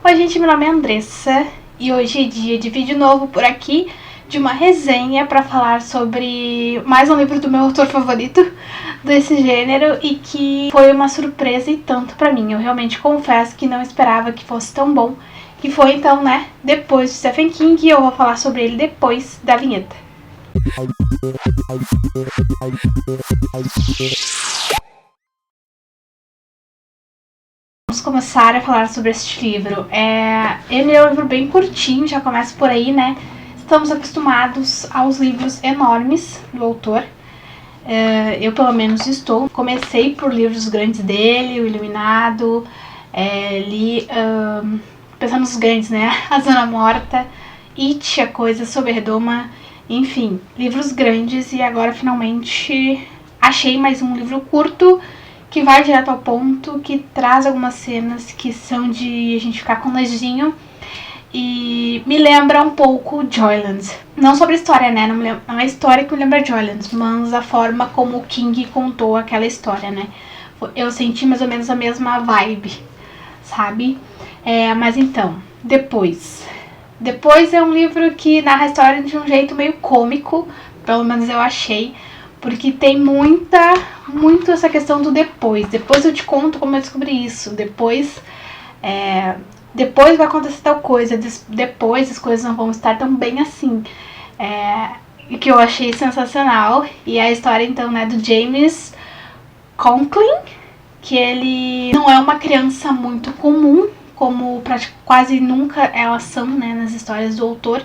Oi gente, meu nome é Andressa e hoje é dia de vídeo novo por aqui, de uma resenha para falar sobre mais um livro do meu autor favorito desse gênero e que foi uma surpresa e tanto pra mim. Eu realmente confesso que não esperava que fosse tão bom, que foi então, né, depois de Stephen King, e eu vou falar sobre ele depois da vinheta. Vamos começar a falar sobre este livro. Ele é um livro bem curtinho, já começa por aí, né? Estamos acostumados aos livros enormes do autor. Eu, pelo menos, estou. Comecei por livros grandes dele, O Iluminado, li, pensando nos grandes, né? A Zona Morta, It, A Coisa Soberdoma, enfim, livros grandes. E agora, finalmente, achei mais um livro curto, que vai direto ao ponto, que traz algumas cenas que são de a gente ficar com nojinho e me lembra um pouco Joyland. Não sobre a história, né? Não é a história que me lembra Joyland, mas a forma como o King contou aquela história, né? Eu senti mais ou menos a mesma vibe, sabe? Mas então, Depois é um livro que narra a história de um jeito meio cômico, pelo menos eu achei, porque tem muito essa questão do depois. Depois eu te conto como eu descobri isso. Depois vai acontecer tal coisa. Depois as coisas não vão estar tão bem assim. E que eu achei sensacional. E a história então, né, do James Conklin, que ele não é uma criança muito comum, como quase nunca elas são, né, nas histórias do autor.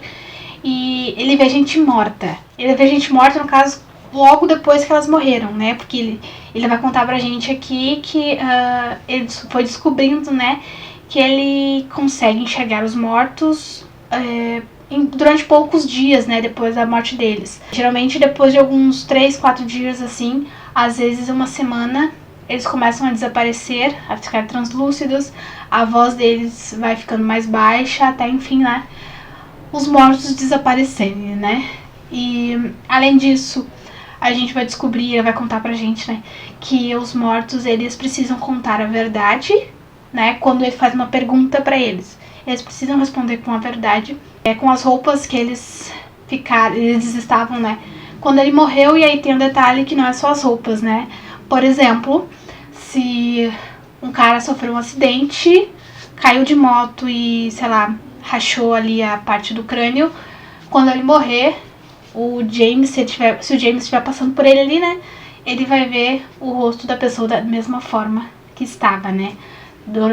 E ele vê gente morta. Ele vê gente morta, no caso, logo depois que elas morreram, né? Porque ele vai contar pra gente aqui que ele foi descobrindo, né, que ele consegue enxergar os mortos durante poucos dias, né, depois da morte deles. Geralmente depois de alguns 3, 4 dias, assim, às vezes uma semana, eles começam a desaparecer, a ficar translúcidos, a voz deles vai ficando mais baixa, até enfim, né, os mortos desaparecerem, né? E além disso, a gente vai descobrir, ele vai contar pra gente, né, que os mortos, eles precisam contar a verdade, né, quando ele faz uma pergunta pra eles. Eles precisam responder com a verdade, com as roupas que eles estavam, né, quando ele morreu. E aí tem um detalhe que não é só as roupas, né. Por exemplo, se um cara sofreu um acidente, caiu de moto e, sei lá, rachou ali a parte do crânio, quando ele morrer, o James, se o James estiver passando por ele ali, né, ele vai ver o rosto da pessoa da mesma forma que estava, né,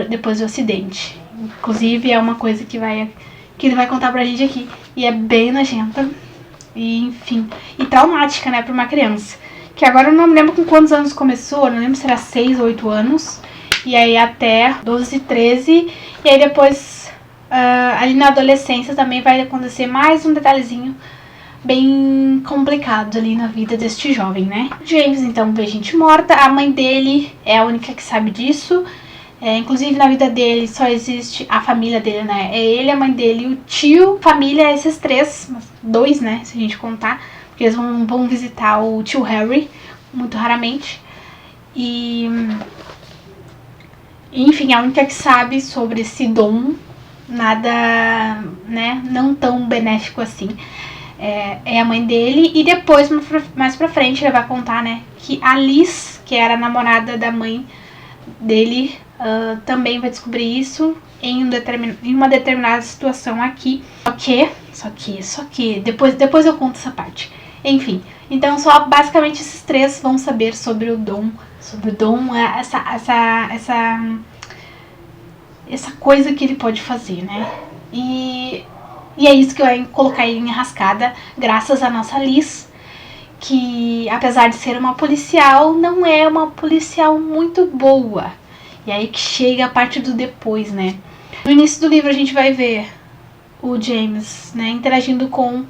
depois do acidente. Inclusive é uma coisa que ele vai contar pra gente aqui, e é bem nojenta e, enfim, e traumática, né, pra uma criança, que agora eu não me lembro com quantos anos começou, eu não lembro se era 6 ou 8 anos, e aí até 12, 13, e aí depois ali na adolescência também vai acontecer mais um detalhezinho bem complicado ali na vida deste jovem, né? James então vê gente morta, a mãe dele é a única que sabe disso, inclusive na vida dele só existe a família dele, né? É ele, a mãe dele e o tio. Família é esses três, 2, né, se a gente contar, porque eles vão visitar o tio Harry muito raramente. E enfim, a única que sabe sobre esse dom, nada, né, não tão benéfico assim, é a mãe dele. E depois, mais pra frente, ele vai contar, né, que a Liz, que era a namorada da mãe dele, também vai descobrir isso em uma determinada situação aqui. Só que depois eu conto essa parte. Enfim, então só basicamente esses três vão saber sobre o dom, essa coisa que ele pode fazer, né? E é isso que eu ia colocar ele em enrascada, graças à nossa Liz, que apesar de ser uma policial, não é uma policial muito boa. E aí que chega a parte do depois, né? No início do livro a gente vai ver o James, né, interagindo com,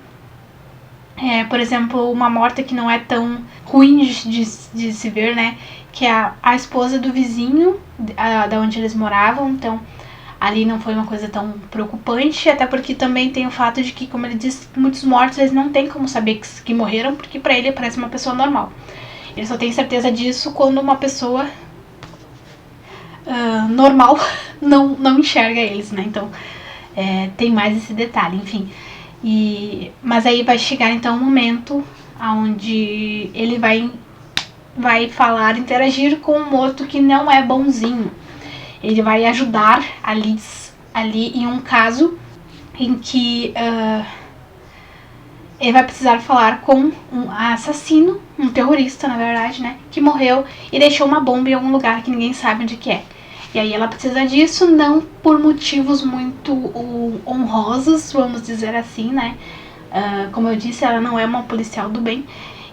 por exemplo, uma morta que não é tão ruim de se ver, né? Que é a esposa do vizinho, da onde eles moravam. Então ali não foi uma coisa tão preocupante, até porque também tem o fato de que, como ele disse, muitos mortos eles não tem como saber que morreram, porque pra ele parece uma pessoa normal. Ele só tem certeza disso quando uma pessoa normal não enxerga eles, né? Então tem mais esse detalhe, enfim. Mas aí vai chegar então um momento onde ele vai falar, interagir com um morto que não é bonzinho. Ele vai ajudar a Liz ali em um caso em que ele vai precisar falar com um assassino, um terrorista, na verdade, né? Que morreu e deixou uma bomba em algum lugar que ninguém sabe onde que é. E aí ela precisa disso, não por motivos muito honrosos, vamos dizer assim, né? Como eu disse, ela não é uma policial do bem.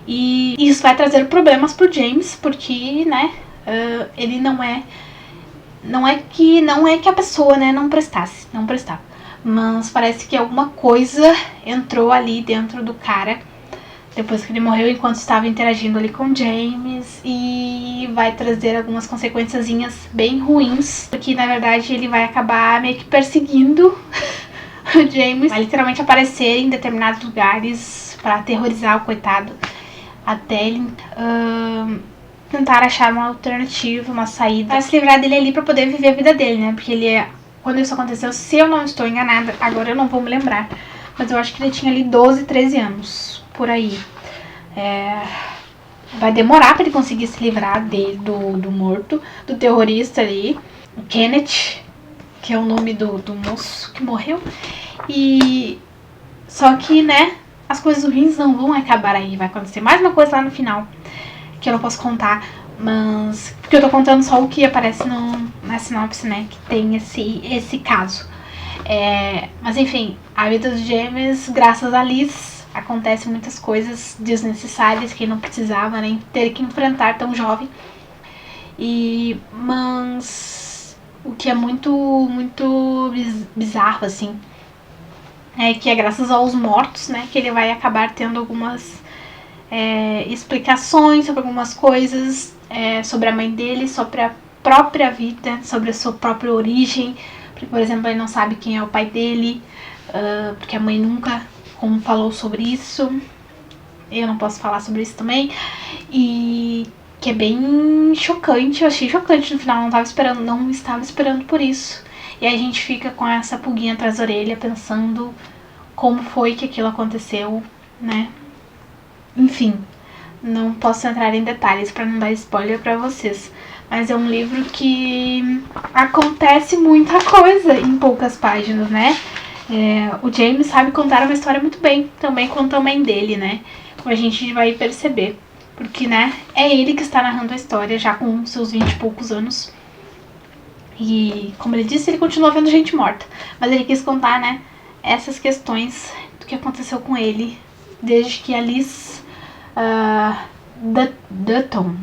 E isso vai trazer problemas pro James, porque, né? Ele não é que a pessoa, né, não prestava. Mas parece que alguma coisa entrou ali dentro do cara depois que ele morreu, enquanto estava interagindo ali com James, e vai trazer algumas consequênciazinhas bem ruins, porque na verdade ele vai acabar meio que perseguindo o James, vai literalmente aparecer em determinados lugares para aterrorizar o coitado, até ele tentar achar uma alternativa, uma saída, para se livrar dele ali, para poder viver a vida dele, né? Porque quando isso aconteceu, se eu não estou enganada, agora eu não vou me lembrar, mas eu acho que ele tinha ali 12, 13 anos, por aí. Vai demorar para ele conseguir se livrar do morto, do terrorista ali, o Kenneth, que é o nome do moço que morreu. E só que, né, as coisas ruins não vão acabar aí, vai acontecer mais uma coisa lá no final, que eu não posso contar, mas porque eu tô contando só o que aparece na sinopse, né, que tem esse caso. Mas enfim, a vida dos James, graças a Liz, acontecem muitas coisas desnecessárias que não precisava nem ter que enfrentar tão jovem. Mas o que é muito, muito bizarro, assim, é que é graças aos mortos, né, que ele vai acabar tendo algumas explicações sobre algumas coisas, sobre a mãe dele, sobre a própria vida, sobre a sua própria origem. Porque, por exemplo, ele não sabe quem é o pai dele, porque a mãe nunca falou sobre isso. Eu não posso falar sobre isso também. E que é bem chocante. Eu achei chocante no final, não estava esperando por isso. E aí a gente fica com essa pulguinha atrás da orelha, pensando como foi que aquilo aconteceu, né? Enfim, não posso entrar em detalhes para não dar spoiler para vocês. Mas é um livro que acontece muita coisa em poucas páginas, né? O James sabe contar uma história muito bem, também quanto a mãe dele, né? Como a gente vai perceber. Porque, né, é ele que está narrando a história já com seus 20 e poucos anos. E, como ele disse, ele continua vendo gente morta. Mas ele quis contar, né, essas questões do que aconteceu com ele desde que a Liz Dutton,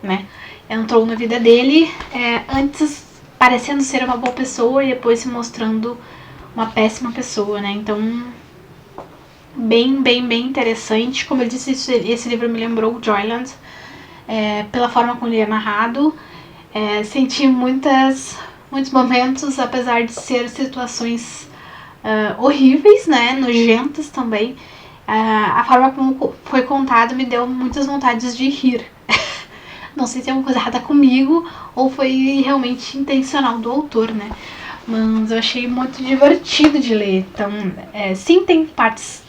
né, entrou na vida dele, antes parecendo ser uma boa pessoa e depois se mostrando uma péssima pessoa, né? Então, bem interessante. Como eu disse, esse livro me lembrou Joyland, pela forma como ele é narrado. Senti muitos momentos, apesar de ser situações horríveis, né? Nojentas também. A forma como foi contado me deu muitas vontades de rir. Não sei se é uma coisa errada comigo ou foi realmente intencional do autor, né? Mas eu achei muito divertido de ler. Então, sim, tem partes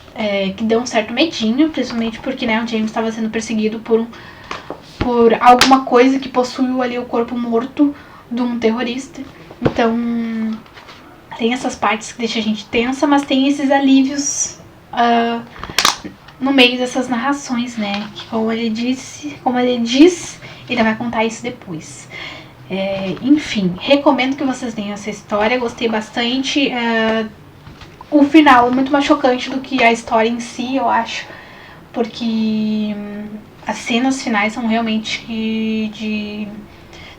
que dão um certo medinho, principalmente porque, né, o James estava sendo perseguido por alguma coisa que possuiu ali o corpo morto de um terrorista. Então, tem essas partes que deixam a gente tensa, mas tem esses alívios no meio dessas narrações, né? Que como ele diz, ele vai contar isso depois. Enfim, recomendo que vocês leiam essa história, gostei bastante. O final é muito mais chocante do que a história em si, eu acho, porque as cenas finais são realmente de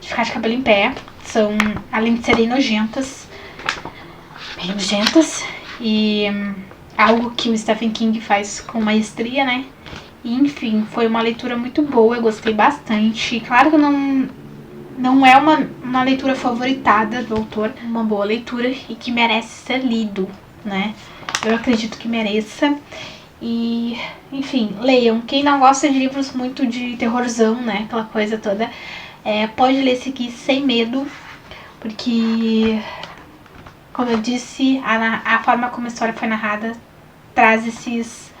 ficar de cabelo em pé. São, além de serem nojentas, bem nojentas, e algo que o Stephen King faz com maestria, né? E, enfim, foi uma leitura muito boa, eu gostei bastante. Claro que não é uma leitura favoritada do autor, uma boa leitura e que merece ser lido, né? Eu acredito que mereça. E, enfim, leiam. Quem não gosta de livros muito de terrorzão, né? Aquela coisa toda, pode ler esse aqui sem medo, porque, como eu disse, a forma como a história foi narrada traz esses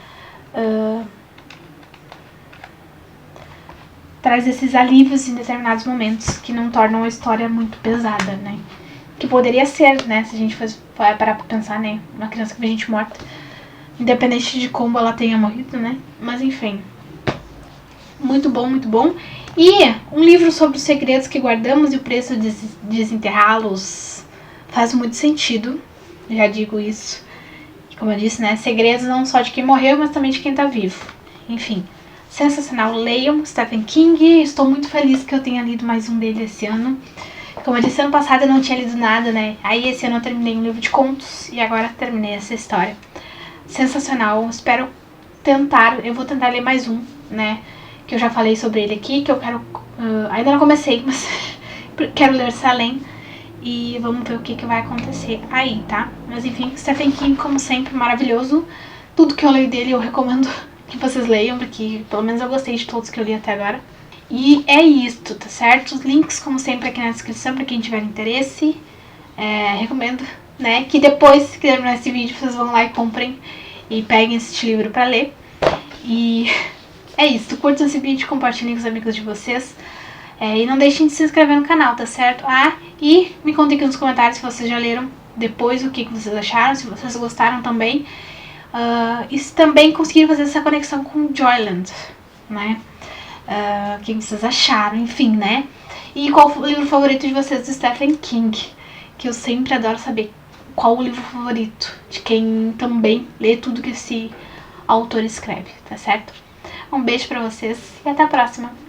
alívios em determinados momentos que não tornam a história muito pesada, né? Que poderia ser, né, se a gente fosse parar pra pensar, né, uma criança que vê gente morta, independente de como ela tenha morrido, né? Mas enfim, muito bom, muito bom. E um livro sobre os segredos que guardamos e o preço de desenterrá-los faz muito sentido, já digo isso. Como eu disse, né, segredos não só de quem morreu, mas também de quem tá vivo. Enfim, sensacional. Leiam Stephen King. Estou muito feliz que eu tenha lido mais um dele esse ano. Como eu disse, ano passado eu não tinha lido nada, né? Aí esse ano eu terminei um livro de contos e agora terminei essa história. Sensacional. Espero eu vou tentar ler mais um, né? Que eu já falei sobre ele aqui, que eu quero... ainda não comecei, mas quero ler Salem. E vamos ver o que vai acontecer aí, tá? Mas enfim, Stephen King, como sempre, maravilhoso. Tudo que eu leio dele eu recomendo que vocês leiam, porque pelo menos eu gostei de todos que eu li até agora. E é isto, tá certo? Os links, como sempre, aqui na descrição pra quem tiver interesse. Recomendo, né? Que depois que terminar esse vídeo, vocês vão lá e comprem e peguem este livro pra ler. E é isso. Curtam esse vídeo, compartilhem com os amigos de vocês. E não deixem de se inscrever no canal, tá certo? E me contem aqui nos comentários se vocês já leram depois, o que vocês acharam, se vocês gostaram também. E se também conseguiram fazer essa conexão com Joyland, né? O que vocês acharam, enfim, né? E qual foi o livro favorito de vocês do Stephen King? Que eu sempre adoro saber qual o livro favorito de quem também lê tudo que esse autor escreve, tá certo? Um beijo pra vocês e até a próxima!